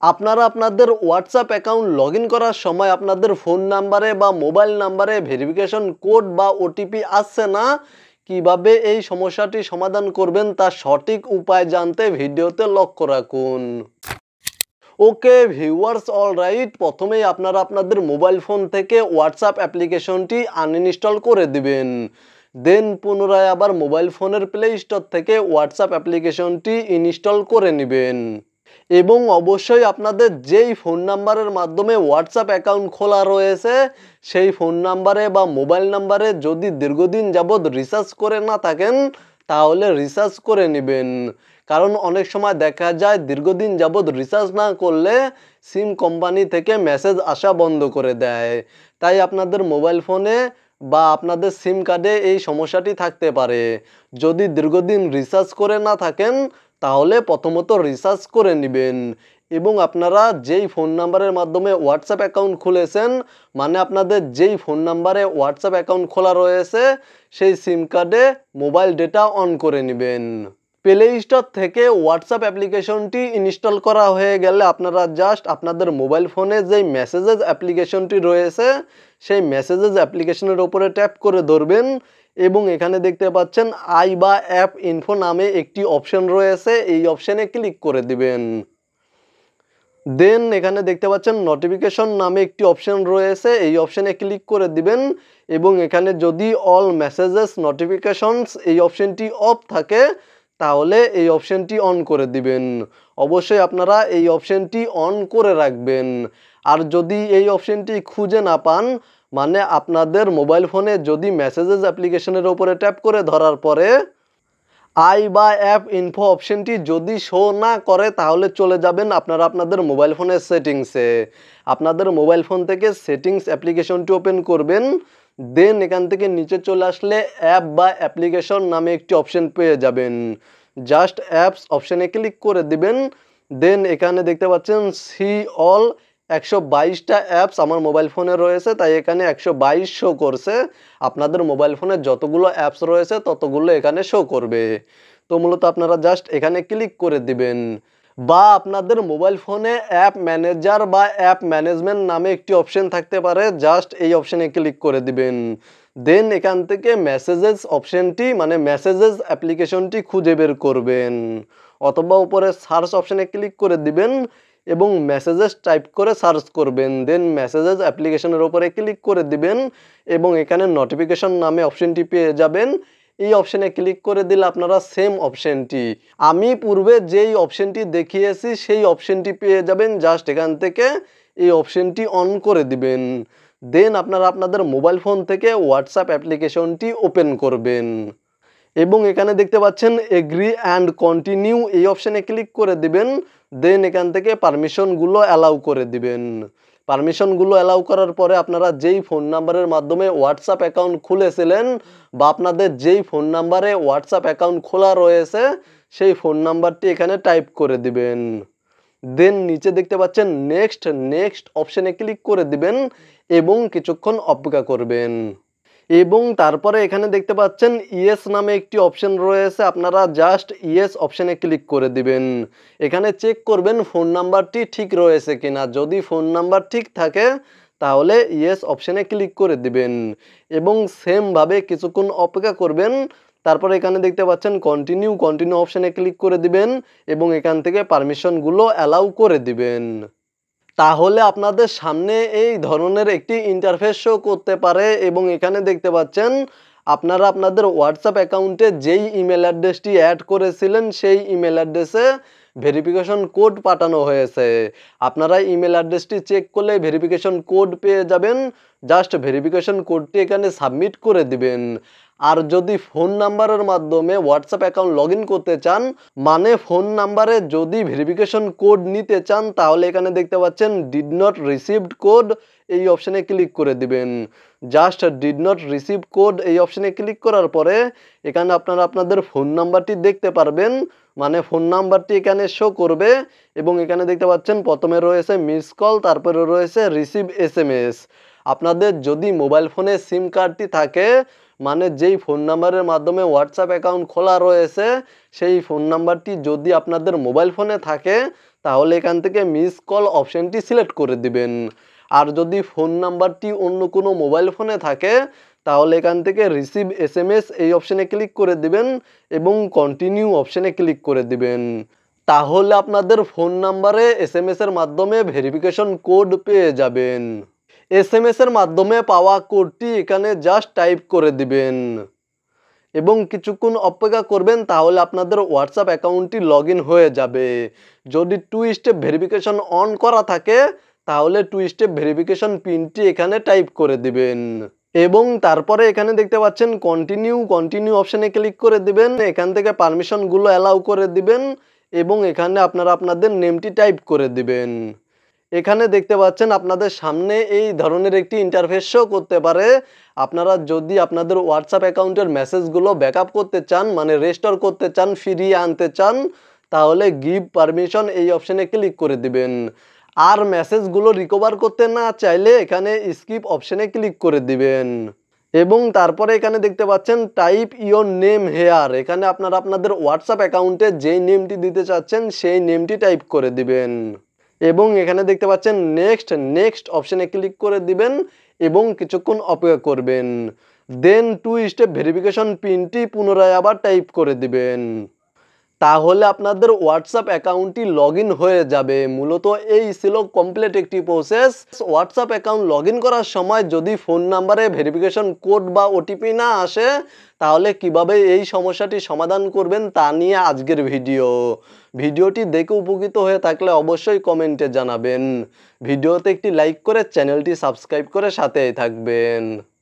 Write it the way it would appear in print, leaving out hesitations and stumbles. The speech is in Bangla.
আপনারা আপনাদের হোয়াটসঅ্যাপ অ্যাকাউন্ট লগ ইন করার সময় আপনাদের ফোন নাম্বারে বা মোবাইল নাম্বারে ভেরিফিকেশন কোড বা ওটিপি আসছে না, কিভাবে এই সমস্যাটি সমাধান করবেন তার সঠিক উপায় জানতে ভিডিওতে লক্ষ্য রাখুন। ওকে ভিউয়ার্স, অলরাইট, প্রথমেই আপনারা আপনাদের মোবাইল ফোন থেকে হোয়াটসঅ্যাপ অ্যাপ্লিকেশনটি আনইনস্টল করে দিবেন। দেন পুনরায় আবার মোবাইল ফোনের প্লে স্টোর থেকে হোয়াটসঅ্যাপ অ্যাপ্লিকেশনটি ইনস্টল করে নেবেন এবং অবশ্যই আপনাদের যেই ফোন নাম্বারের মাধ্যমে হোয়াটসঅ্যাপ অ্যাকাউন্ট খোলা রয়েছে সেই ফোন নাম্বারে বা মোবাইল নাম্বারে যদি দীর্ঘদিন যাবৎ রিচার্জ করে না থাকেন তাহলে রিচার্জ করে নেবেন। কারণ অনেক সময় দেখা যায় দীর্ঘদিন যাবৎ রিচার্জ না করলে সিম কোম্পানি থেকে মেসেজ আসা বন্ধ করে দেয়। তাই আপনাদের মোবাইল ফোনে বা আপনাদের সিম কার্ডে এই সমস্যাটি থাকতে পারে। যদি দীর্ঘদিন রিচার্জ করে না থাকেন তাহলে প্রথমত রিচার্জ করে নেবেন এবং আপনারা যেই ফোন নাম্বারের মাধ্যমে হোয়াটসঅ্যাপ অ্যাকাউন্ট খুলেছেন, মানে আপনাদের যেই ফোন নাম্বারে হোয়াটসঅ্যাপ অ্যাকাউন্ট খোলা রয়েছে সেই সিম কার্ডে মোবাইল ডেটা অন করে নেবেন। প্লে স্টোর থেকে হোয়াটসঅ্যাপ অ্যাপ্লিকেশনটি ইনস্টল করা হয়ে গেলে আপনারা জাস্ট আপনাদের মোবাইল ফোনে যেই মেসেজেস অ্যাপ্লিকেশনটি রয়েছে সেই মেসেজেস অ্যাপ্লিকেশনের উপরে ট্যাপ করে ধরবেন এবং এখানে দেখতে পাচ্ছেন আই বা অ্যাপ ইনফো নামে একটি অপশন রয়েছে, এই অপশনে ক্লিক করে দিবেন। দেন এখানে দেখতে পাচ্ছেন নোটিফিকেশন নামে একটি অপশন রয়েছে, এই অপশনে ক্লিক করে দিবেন এবং এখানে যদি অল মেসেজেস নোটিফিকেশনস এই অপশনটি অফ থাকে তাহলে এই অপশনটি অন করে দিবেন। অবশ্যই আপনারা এই অপশনটি অন করে রাখবেন। আর যদি এই অপশনটি খুঁজে না পান, মানে আপনাদের মোবাইল ফোনে যদি মেসেজেস অ্যাপ্লিকেশনের উপরে ট্যাপ করে ধরার পরে আই বা অ্যাপ ইনফো অপশনটি যদি শো না করে তাহলে চলে যাবেন আপনারা আপনাদের মোবাইল ফোনের সেটিংসে। আপনাদের মোবাইল ফোন থেকে সেটিংস অ্যাপ্লিকেশনটি ওপেন করবেন। দেন এখান থেকে নিচে চলে আসলে অ্যাপ বা অ্যাপ্লিকেশন নামে একটি অপশন পেয়ে যাবেন। জাস্ট অ্যাপস অপশনে ক্লিক করে দিবেন। দেন এখানে দেখতে পাচ্ছেন সি অল 122টা অ্যাপস আমার মোবাইল ফোনে রয়েছে, তাই এখানে 122 শো করছে। আপনাদের মোবাইল ফোনে যতগুলো অ্যাপস রয়েছে ততগুলো এখানে শো করবে। তো মূলত আপনারা জাস্ট এখানে ক্লিক করে দিবেন বা আপনাদের মোবাইল ফোনে অ্যাপ ম্যানেজার বা অ্যাপ ম্যানেজমেন্ট নামে একটি অপশন থাকতে পারে, জাস্ট এই অপশনে ক্লিক করে দিবেন। দেন এখান থেকে মেসেজেস অপশনটি মানে মেসেজেস অ্যাপ্লিকেশনটি খুঁজে বের করবেন অথবা উপরে সার্চ অপশনে ক্লিক করে দিবেন এবং মেসেজেস টাইপ করে সার্চ করবেন। দেন মেসেজেস অ্যাপ্লিকেশনের উপরে ক্লিক করে দিবেন এবং এখানে নোটিফিকেশন নামে অপশনটি পেয়ে যাবেন। এই অপশনে ক্লিক করে দিলে আপনারা সেম অপশনটি আমি পূর্বে যেই অপশনটি দেখিয়েছি সেই অপশনটি পেয়ে যাবেন। জাস্ট এখান থেকে এই অপশনটি অন করে দিবেন। দেন আপনারা আপনাদের মোবাইল ফোন থেকে হোয়াটসঅ্যাপ অ্যাপ্লিকেশনটি ওপেন করবেন এবং এখানে দেখতে পাচ্ছেন এগ্রি অ্যান্ড কন্টিনিউ এই অপশনে ক্লিক করে দিবেন। দেন এখান থেকে পারমিশনগুলো অ্যালাউ করে দিবেন। পারমিশনগুলো অ্যালাউ করার পরে আপনারা যেই ফোন নাম্বারের মাধ্যমে হোয়াটসঅ্যাপ অ্যাকাউন্ট খুলেছিলেন বা আপনাদের যেই ফোন নাম্বারে হোয়াটসঅ্যাপ অ্যাকাউন্ট খোলা রয়েছে সেই ফোন নাম্বারটি এখানে টাইপ করে দিবেন। দেন নিচে দেখতে পাচ্ছেন নেক্সট নেক্সট অপশনে ক্লিক করে দিবেন এবং কিছুক্ষণ অপেক্ষা করবেন এবং তারপরে এখানে দেখতে পাচ্ছেন ইয়েস নামে একটি অপশন রয়েছে, আপনারা জাস্ট ইয়েস অপশনে ক্লিক করে দিবেন। এখানে চেক করবেন ফোন নাম্বারটি ঠিক রয়েছে কিনা, যদি ফোন নাম্বার ঠিক থাকে তাহলে ইয়েস অপশনে ক্লিক করে দিবেন এবং সেমভাবে কিছুক্ষণ অপেক্ষা করবেন। তারপরে এখানে দেখতে পাচ্ছেন কন্টিনিউ কন্টিনিউ অপশনে ক্লিক করে দিবেন এবং এখান থেকে পারমিশনগুলো অ্যালাউ করে দিবেন। তাহলে আপনাদের সামনে এই ধরনের একটি ইন্টারফেস শো করতে পারে এবং এখানে দেখতে পাচ্ছেন আপনারা আপনাদের হোয়াটসঅ্যাপ অ্যাকাউন্টে যেই ইমেল অ্যাড্রেসটি অ্যাড করেছিলেন সেই ইমেল অ্যাড্রেসে ভেরিফিকেশন কোড পাঠানো হয়েছে। আপনারা ইমেল অ্যাড্রেসটি চেক করলে ভেরিফিকেশন কোড পেয়ে যাবেন। জাস্ট ভেরিফিকেশন কোডটি এখানে সাবমিট করে দিবেন। আর যদি ফোন নাম্বারের মাধ্যমে হোয়াটসঅ্যাপ অ্যাকাউন্ট লগ ইন করতে চান, মানে ফোন নাম্বারে যদি ভেরিফিকেশন কোড নিতে চান তাহলে এখানে দেখতে পাচ্ছেন ডিড নট রিসিভড কোড এই অপশনে ক্লিক করে দিবেন। Just did not receive code এই অপশনে ক্লিক করার পরে এখানে আপনারা আপনাদের ফোন নাম্বারটি দেখতে পারবেন, মানে ফোন নাম্বারটি এখানে শো করবে এবং এখানে দেখতে পাচ্ছেন প্রথমে রয়েছে মিস কল, তারপরে রয়েছে রিসিভ এসএমএস। আপনাদের যদি মোবাইল ফোনে সিম কার্ডটি থাকে, মানে যেই ফোন নাম্বারের মাধ্যমে হোয়াটসঅ্যাপ অ্যাকাউন্ট খোলা রয়েছে সেই ফোন নাম্বারটি যদি আপনাদের মোবাইল ফোনে থাকে তাহলে এখান থেকে মিস কল অপশানটি সিলেক্ট করে দিবেন। আর যদি ফোন নাম্বারটি অন্য কোনো মোবাইল ফোনে থাকে তাহলে এখান থেকে রিসিভ এসএমএস এই অপশানে ক্লিক করে দিবেন এবং কন্টিনিউ অপশানে ক্লিক করে দিবেন। তাহলে আপনাদের ফোন নাম্বারে এসএমএস এর মাধ্যমে ভেরিফিকেশন কোড পেয়ে যাবেন। এসএমএস এর মাধ্যমে পাওয়া কোডটি এখানে জাস্ট টাইপ করে দিবেন এবং কিছুক্ষণ অপেক্ষা করবেন, তাহলে আপনাদের হোয়াটসঅ্যাপ অ্যাকাউন্টটি লগ ইন হয়ে যাবে। যদি 2 স্টেপ ভেরিফিকেশন অন করা থাকে তাহলে 2 স্টেপ ভেরিফিকেশন পিনটি এখানে টাইপ করে দিবেন এবং তারপরে এখানে দেখতে পাচ্ছেন কন্টিনিউ অপশানে ক্লিক করে দিবেন। এখান থেকে পারমিশনগুলো অ্যালাউ করে দিবেন এবং এখানে আপনারা আপনাদের নেমটি টাইপ করে দিবেন। এখানে দেখতে পাচ্ছেন আপনাদের সামনে এই ধরনের একটি ইন্টারফেস শো করতে পারে। আপনারা যদি আপনাদের হোয়াটসঅ্যাপ অ্যাকাউন্টের মেসেজগুলো ব্যাকআপ করতে চান, মানে রেস্টোর করতে চান, ফিরিয়ে আনতে চান, তাহলে গিভ পারমিশন এই অপশানে ক্লিক করে দিবেন। আর মেসেজগুলো রিকভার করতে না চাইলে এখানে স্কিপ অপশানে ক্লিক করে দিবেন এবং তারপরে এখানে দেখতে পাচ্ছেন টাইপ ইওর নেম হেয়ার। এখানে আপনারা আপনাদের হোয়াটসঅ্যাপ অ্যাকাউন্টে যেই নেমটি দিতে চাচ্ছেন সেই নেমটি টাইপ করে দিবেন এবং এখানে দেখতে পাচ্ছেন নেক্সট অপশানে ক্লিক করে দিবেন এবং কিছুক্ষণ অপেক্ষা করবেন। দেন 2 স্টেপ ভেরিফিকেশন পিনটি পুনরায় আবার টাইপ করে দিবেন। তাহলে আপনাদের হোয়াটসঅ্যাপ অ্যাকাউন্টটি লগ ইন হয়ে যাবে। মূলত এই ছিল কমপ্লিট একটি process. WhatsApp account log in করার সময় যদি ফোন নাম্বারে ভেরিফিকেশন কোড বা ওটিপি না আসে তাহলে কিভাবে এই সমস্যাটি সমাধান করবেন তা নিয়ে আজকের ভিডিওটি দেখে উপকৃত হয়ে থাকলে অবশ্যই কমেন্টে জানাবেন। ভিডিওতে একটি লাইক করে চ্যানেলটি সাবস্ক্রাইব করে সাথেই থাকবেন।